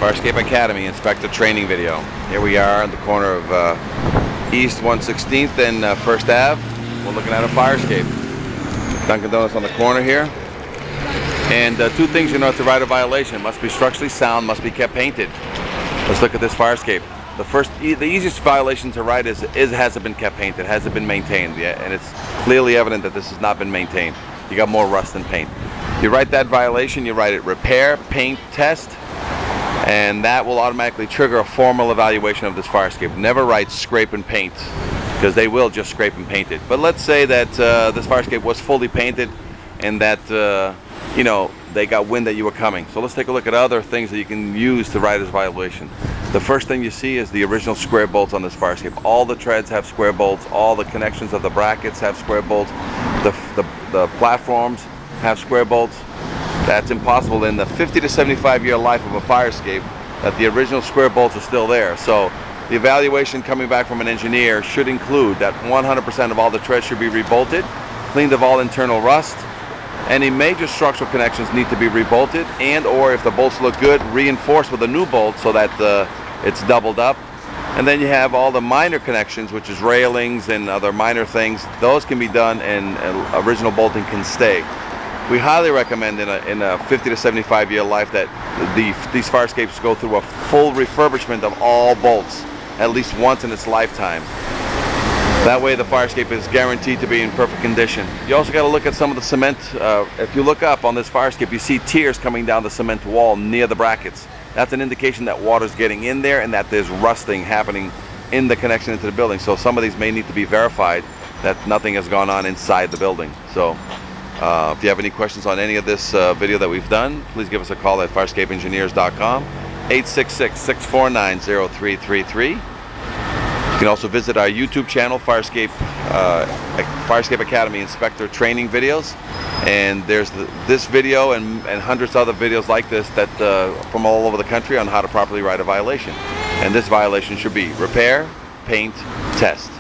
Farscape Academy Inspector Training Video. Here we are at the corner of East 116th and 1st Ave. We're looking at a fire escape. Dunkin' Donuts on the corner here. And two things you know to write a violation: must be structurally sound, must be kept painted. Let's look at this fire escape. The easiest violation to write is has it been kept painted, has it been maintained? Yeah, and it's clearly evident that this has not been maintained. You got more rust than paint. You write that violation, you write it repair, paint, test, and that will automatically trigger a formal evaluation of this fire escape. Never write scrape and paint, because they will just scrape and paint it. But let's say that this fire escape was fully painted and that you know, they got wind that you were coming. So let's take a look at other things that you can use to write this violation. The first thing you see is the original square bolts on this fire escape. All the treads have square bolts, all the connections of the brackets have square bolts, the platforms have square bolts. That's impossible in the 50 to 75 year life of a fire escape that the original square bolts are still there. So the evaluation coming back from an engineer should include that 100% of all the treads should be rebolted, cleaned of all internal rust. Any major structural connections need to be rebolted, and or if the bolts look good, reinforced with a new bolt so that it's doubled up. And then you have all the minor connections, which is railings and other minor things. Those can be done and original bolting can stay. We highly recommend in a 50 to 75 year life that these fire escapes go through a full refurbishment of all bolts at least once in its lifetime. That way the fire escape is guaranteed to be in perfect condition. You also got to look at some of the cement. If you look up on this fire escape, you see tears coming down the cement wall near the brackets. That's an indication that water's getting in there and that there's rusting happening in the connection into the building. So some of these may need to be verified that nothing has gone on inside the building. So if you have any questions on any of this video that we've done, please give us a call at firescapeengineers.com, 866-649-0333. You can also visit our YouTube channel, Farscape Academy Inspector Training Videos, and there's this video and hundreds of other videos like this that from all over the country on how to properly write a violation. And this violation should be repair, paint, test.